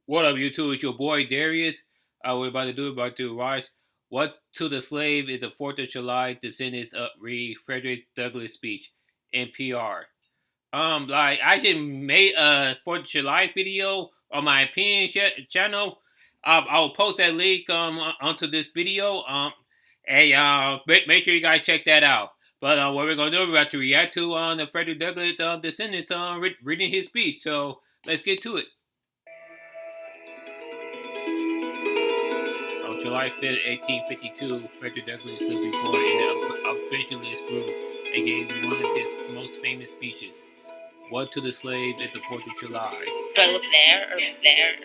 What up, YouTube? It's your boy Darius. We're about to watch "What to the Slave is the Fourth of July Descendants of Frederick Douglass speech." NPR. I just made a Fourth of July video on my opinion channel. I'll post that link onto this video. Make sure you guys check that out. But what we're gonna do, we're about to react to the Frederick Douglass descendants reading his speech. So let's get to it. On July 5th, 1852, Frederick Douglass stood before a vigilance group and gave one of his most famous speeches. What to the slave is the 4th of July. Do I look there or there?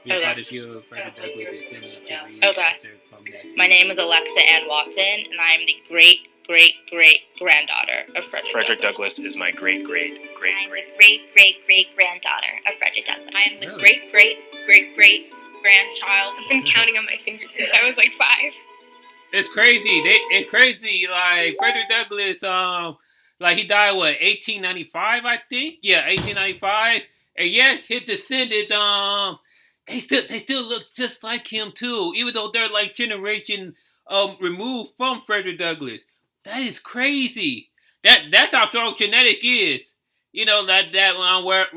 We have quite a few Frederick Douglass descendants to read excerpts from that speech. My name is Alexa Ann Watson, and I am the great-great-great-granddaughter of Frederick Douglass is my great-great-great-great-granddaughter of Frederick Douglass. I am the great-great-great-great-grandchild. I've been counting on my fingers since I was like 5. It's crazy. It's crazy. Like Frederick Douglass, he died 1895, I think. Yeah, 1895. And yeah, his descendant, they still look just like him too, even though they're like generation removed from Frederick Douglass. That is crazy. That's how strong genetic is. You know where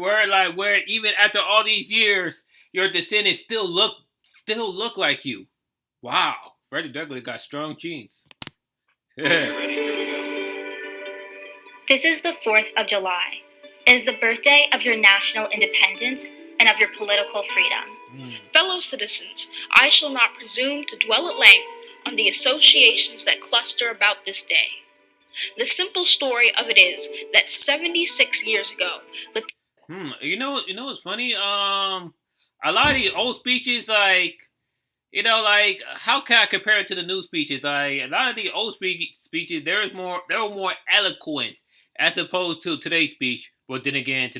even after all these years, your descendants still look like you. Wow, Frederick Douglass got strong genes. This is the 4th of July. It is the birthday of your national independence and of your political freedom. Fellow citizens, I shall not presume to dwell at length on the associations that cluster about this day. The simple story of it is that 76 years ago, You know what's funny? A lot of the old speeches, how can I compare it to the new speeches? Like a lot of the old speeches, they were more eloquent as opposed to today's speech. But then again, it's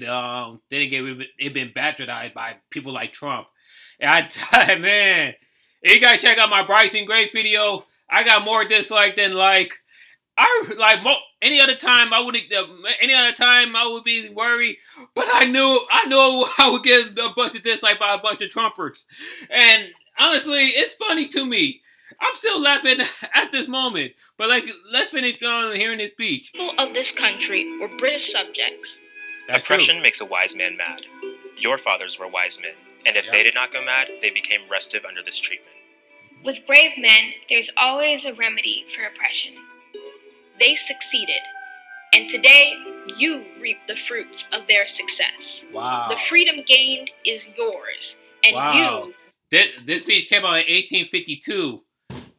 been bastardized by people like Trump. And man, if you guys check out my Bryson Gray video, I got more dislike than any other time I would be worried, but I knew I would get a bunch of dislike by a bunch of Trumpers. And honestly, it's funny to me. I'm still laughing at this moment. But let's finish hearing this speech. People of this country were British subjects. Oppression makes a wise man mad. Your fathers were wise men, and if they did not go mad, they became restive under this treatment. With brave men, there's always a remedy for oppression. They succeeded, and today you reap the fruits of their success. Wow. The freedom gained is yours, and you... This speech came out in 1852.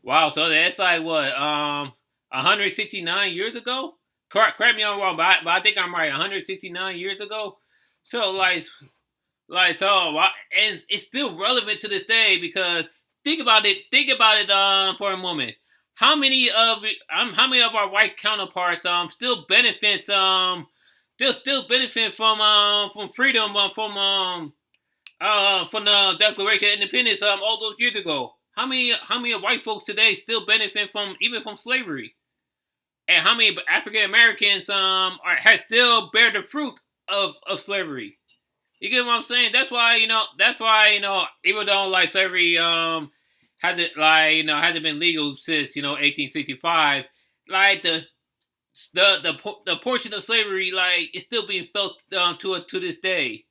Wow, so that's 169 years ago? Correct me if I'm wrong, but I think I'm right. 169 years ago. So and it's still relevant to this day because think about it for a moment. How many of our white counterparts still benefit from freedom from the Declaration of Independence all those years ago? How many white folks today still benefit from slavery? And how many African Americans has still bear the fruit of slavery? You get what I'm saying? That's why even though slavery hasn't been legal since 1865, the portion of slavery is still being felt to this day.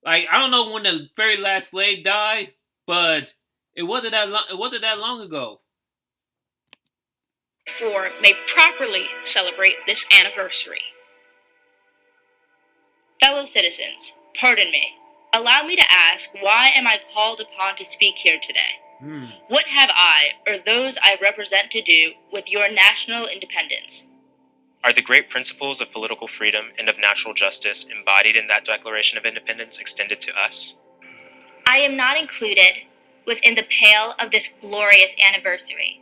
I don't know when the very last slave died, but it wasn't that long ago. Therefore, may properly celebrate this anniversary. Fellow citizens, pardon me. Allow me to ask, why am I called upon to speak here today? What have I, or those I represent, to do with your national independence? Are the great principles of political freedom and of natural justice embodied in that Declaration of Independence extended to us? I am not included within the pale of this glorious anniversary.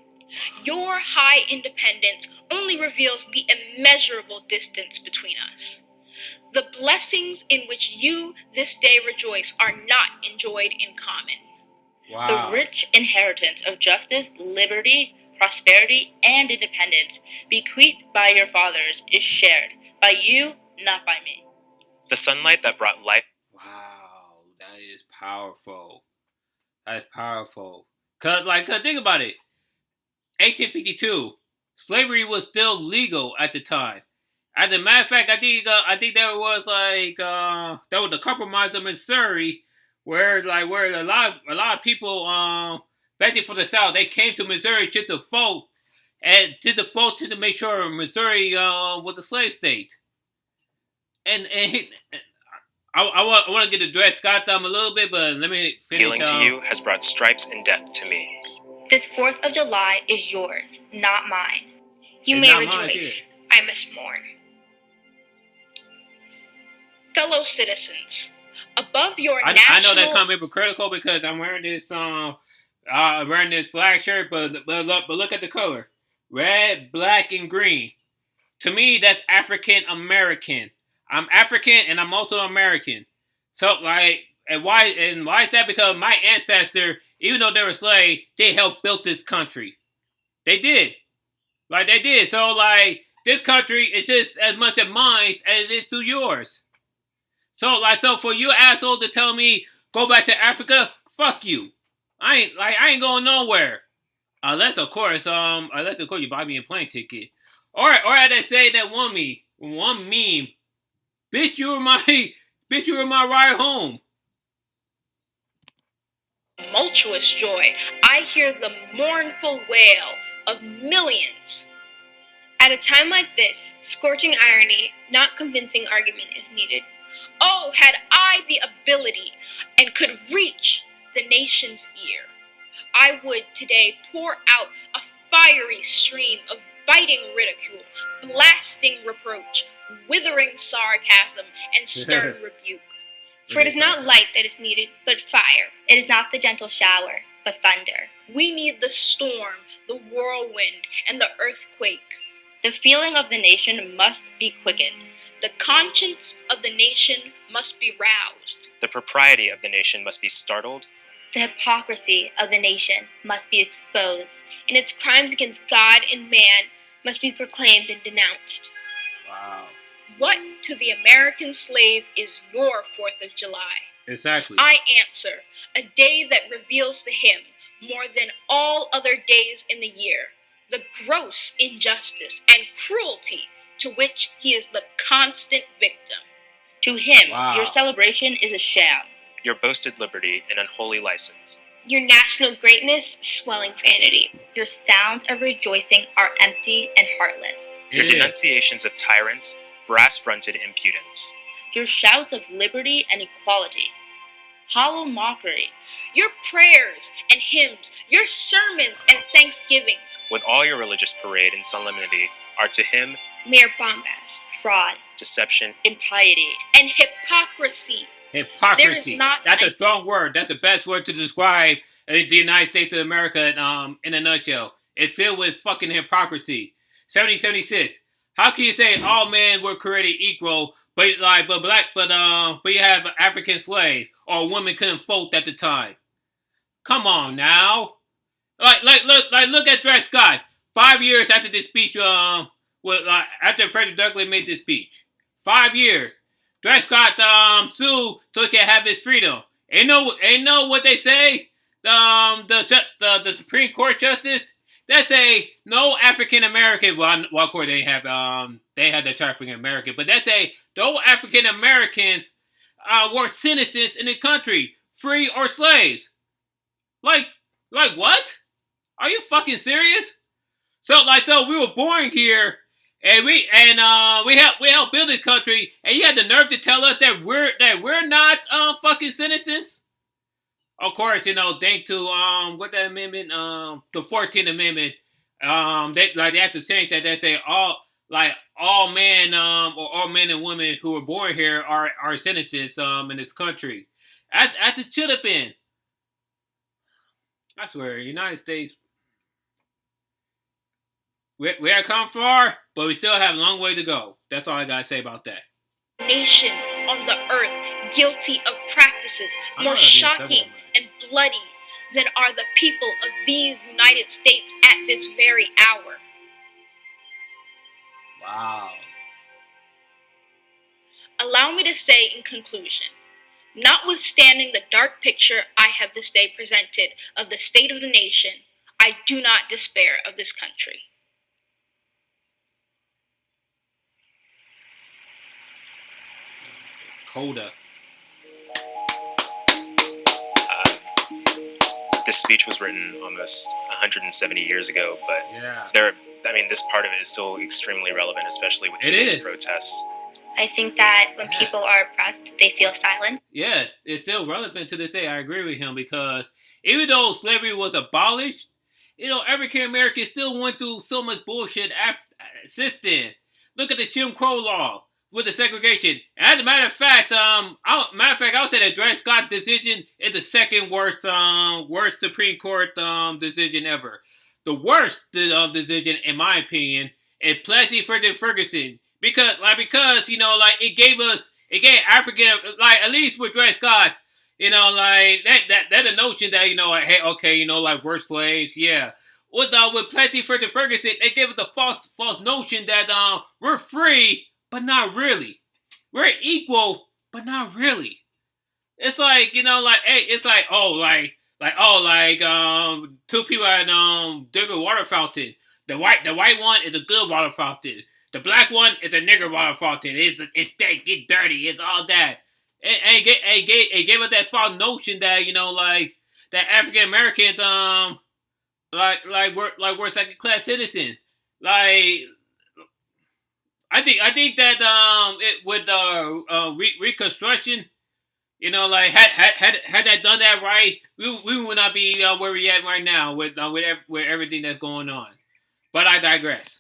Your high independence only reveals the immeasurable distance between us. The blessings in which you this day rejoice are not enjoyed in common. Wow. The rich inheritance of justice, liberty, prosperity, and independence bequeathed by your fathers is shared by you, not by me. The sunlight that brought life. Wow, that is powerful. That's powerful. Cause think about it. 1852, slavery was still legal at the time. As a matter of fact, I think there was there was the compromise of Missouri, where a lot of people especially from the South, they came to Missouri just to vote to make sure Missouri was a slave state. And I want to get the Dred Scott thumb a little bit, but let me finish. Healing to you has brought stripes and death to me. This 4th of July is yours, not mine. You may rejoice. I must mourn. Fellow citizens, above your national... I know that come hypocritical because I'm wearing this flag shirt, but look at the color. Red, black, and green. To me, that's African American. I'm African and I'm also American. So and why is that? Because my ancestor, even though they were slaves, they helped build this country. They did. They did. So this country is just as much of mine as it is to yours. So for you asshole to tell me go back to Africa, fuck you. I ain't going nowhere. Unless of course you buy me a plane ticket. Or as they say that one meme. Bitch, you were my ride home. Tumultuous joy, I hear the mournful wail of millions. At a time like this, scorching irony, not convincing argument is needed. Oh, had I the ability and could reach the nation's ear, I would today pour out a fiery stream of biting ridicule, blasting reproach, withering sarcasm, and stern rebuke. For it is not light that is needed, but fire. It is not the gentle shower, but thunder. We need the storm, the whirlwind, and the earthquake. The feeling of the nation must be quickened. The conscience of the nation must be roused. The propriety of the nation must be startled. The hypocrisy of the nation must be exposed. And its crimes against God and man must be proclaimed and denounced. Wow. What to the American slave is your 4th of July? Exactly. I answer, a day that reveals to him, more than all other days in the year, the gross injustice and cruelty to which he is the constant victim. To him, Your celebration is a sham. Your boasted liberty an unholy license. Your national greatness swelling vanity. Your sounds of rejoicing are empty and heartless. Your denunciations of tyrants, brass-fronted impudence. Your shouts of liberty and equality, hollow mockery. Your prayers and hymns, your sermons and thanksgivings, with all your religious parade and solemnity, are to him mere bombast, fraud, deception, impiety, and hypocrisy. Hypocrisy. That's a strong word. That's the best word to describe the United States of America in a nutshell. It's filled with fucking hypocrisy. 1776. How can you say all men were created equal, but you have African slaves or a woman couldn't vote at the time? Come on now. Look at Dred Scott. 5 years after this speech, after Frederick Douglass made this speech, 5 years. Dred Scott sued so he can have his freedom. Ain't know what they say? The Supreme Court justice, they say no African American. Well, of course they had the African American, but they say no African Americans were citizens in the country, free or slaves. Like what? Are you fucking serious? So we were born here. And we helped build this country, and you had the nerve to tell us that we're not fucking citizens. Of course, thanks to what that amendment, the 14th Amendment, they have to change that. They say all men or all men and women who were born here are citizens in this country. As it should have been. I swear, United States. We have come far, but we still have a long way to go. That's all I gotta say about that. Nation on the earth guilty of practices more shocking and bloody than are the people of these United States at this very hour. Wow. Allow me to say in conclusion, Notwithstanding the dark picture I have this day presented of the state of the nation, I do not despair of this country. Coda. This speech was written almost 170 years ago, but this part of it is still extremely relevant, especially with today's protests. I think that when people are oppressed, they feel silent. Yes, it's still relevant to this day. I agree with him, because even though slavery was abolished, African Americans still went through so much bullshit since then. Look at the Jim Crow law with the segregation. And as a matter of fact, I would say that Dred Scott decision is the second worst Supreme Court decision ever. The worst decision, in my opinion, is Plessy v. Ferguson. Because it gave African, at least with Dred Scott, that the notion that, hey, okay, we're slaves, yeah. With Plessy v. Ferguson, they gave us the false notion that we're free, but not really. We're equal, but not really. It's like, hey, it's like, two people at different water fountain. The white one is a good water fountain. The black one is a nigger water fountain. It's stank, it's dirty, it's all that. It gave us that false notion that that African Americans we're second class citizens. I think that it with Reconstruction, had that done that right, we would not be where we at right now with everything that's going on. But I digress.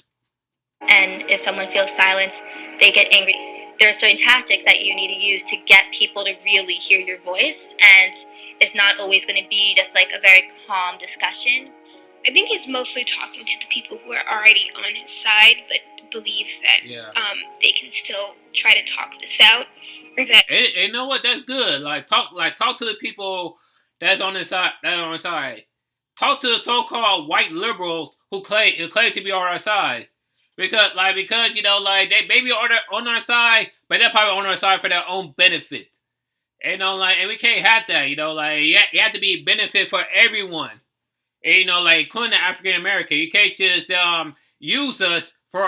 And if someone feels silence, they get angry. There are certain tactics that you need to use to get people to really hear your voice, and it's not always going to be just like a very calm discussion. I think he's mostly talking to the people who are already on his side, but believe that they can still try to talk this out, or that. And you know what? That's good. Talk to the people that's on his side. Talk to the so-called white liberals who claim to be on our side. Because they may be on our side, but they're probably on our side for their own benefit. And we can't have that. You have to be benefit for everyone. And, including the African American. You can't just use us for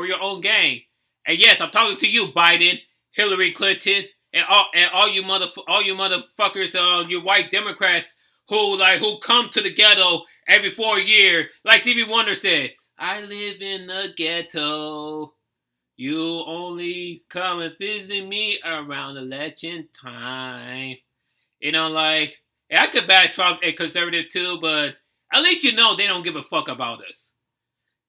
your own gain. And yes, I'm talking to you, Biden, Hillary Clinton, and all you motherfuckers, you white Democrats who come to the ghetto every 4 years, like Stevie Wonder said. I live in the ghetto. You only come and visit me around election time. I could bash Trump and conservative too, but at least they don't give a fuck about us.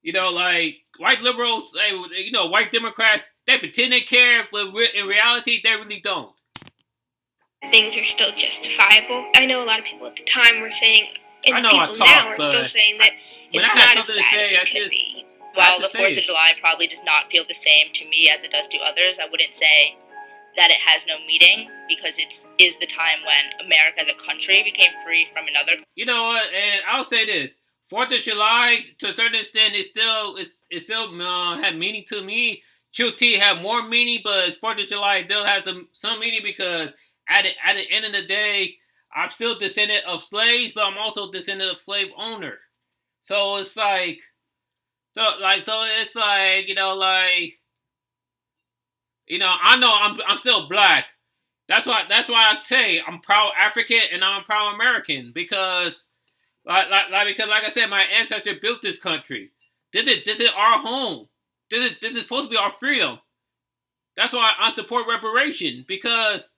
White liberals, white Democrats, they pretend they care, but in reality, they really don't. Things are still justifiable. I know a lot of people at the time were saying, and people now are still saying that it's not as bad as it could be. While the 4th of July probably does not feel the same to me as it does to others, I wouldn't say that it has no meaning, because it is the time when America as a country became free from another. You know what? And I'll say this: 4th of July, to a certain extent, it still had meaning to me. Juneteenth had more meaning, but 4th of July still has some meaning, because at the end of the day, I'm still descendant of slaves, but I'm also descendant of slave owner. So it's like, I know I'm still black. That's why I say I'm proud African and I'm proud American, because like I said, my ancestors built this country. This is our home. This is supposed to be our freedom. That's why I support reparation, because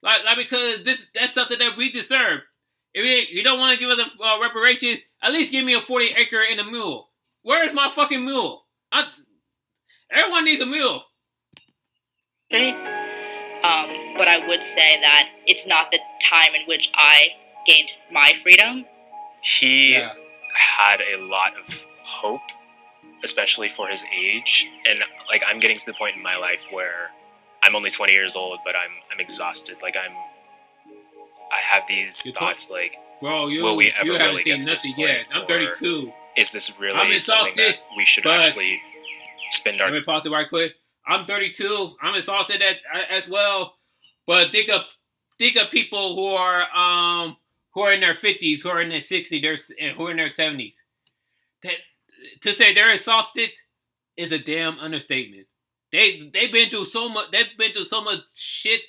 that's something that we deserve. If you don't want to give us reparations, at least give me a 40-acre and a mule. Where is my fucking mule? Everyone needs a mule. But I would say that it's not the time in which I gained my freedom. He had a lot of hope, especially for his age. And I'm getting to the point in my life where I'm only 20 years old, but I'm exhausted. I have these thoughts bro, will we ever haven't really seen get to this nothing point? yet. I'm 32. Is this really something that we should actually spend our... Let me pause it right quick. I'm 32. I'm exhausted as well. But think of people who are in their 50s, who are in their 60s, who are in their 70s. To say they're exhausted is a damn understatement. They've been through so much. They've been through so much shit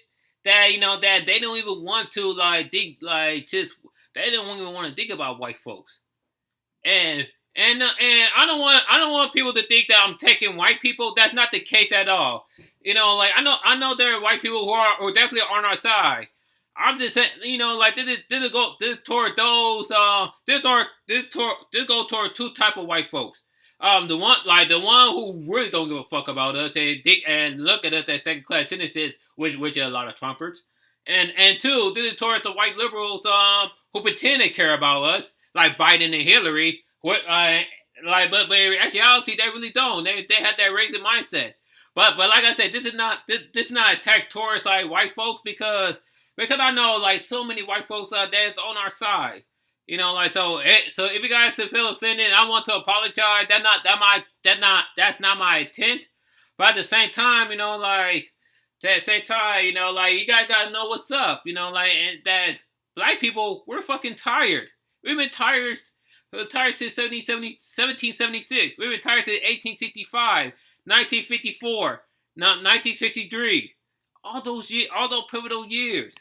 that that they don't even want to think they don't even want to think about white folks. And I don't want people to think that I'm taking white people. That's not the case at all. I know there are white people who definitely on our side. I'm just saying, this go toward two type of white folks. The one who really don't give a fuck about us and look at us as second class citizens, which are a lot of Trumpers, and two, this is towards the white liberals who pretend they care about us, like Biden and Hillary. But in actuality, they really don't. They had that racist mindset. But like I said, this is not attack towards white folks because I know so many white folks that's on our side. So if you guys feel offended, I want to apologize. That's not my intent. But at the same time, you guys gotta know what's up. And that black people, we're fucking tired. We've been tired since 1776. We've been tired since 1865, 1954, 1963. All those pivotal years.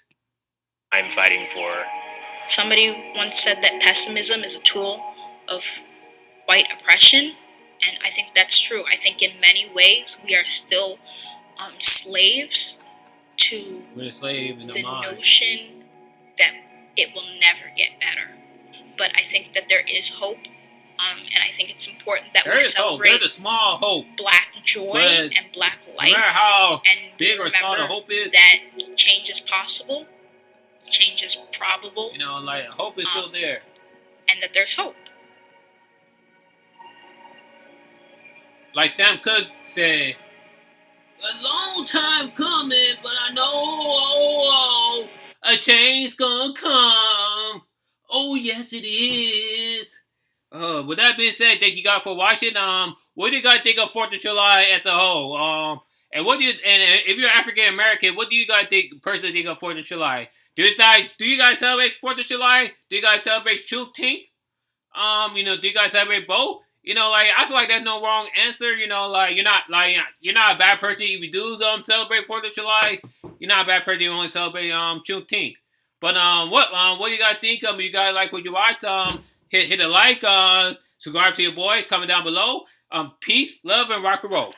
I'm fighting for. Somebody once said that pessimism is a tool of white oppression, and I think that's true. I think in many ways we are still slaves to the notion that it will never get better. But I think that there is hope, and I think it's important that we celebrate There's a small hope. Black joy and Black life. No matter how and big or small the hope is, that change is possible. Change is probable. Hope is still there. And that there's hope. Like Sam Cooke said, a long time coming, but I know a change gonna come. Oh, yes, it is. With that being said, thank you guys for watching. What do you guys think of 4th of July as a whole? And if you're African American, what do you guys personally think of 4th of July? Do you guys celebrate 4th of July? Do you guys celebrate Juneteenth? Do you guys celebrate both? I feel like there's no wrong answer. You're not a bad person if you do celebrate 4th of July. You're not a bad person if you only celebrate Juneteenth. But what do you guys think? You guys like what you watch? Hit a like. Subscribe to your boy. Comment down below. Peace, love, and rock and roll.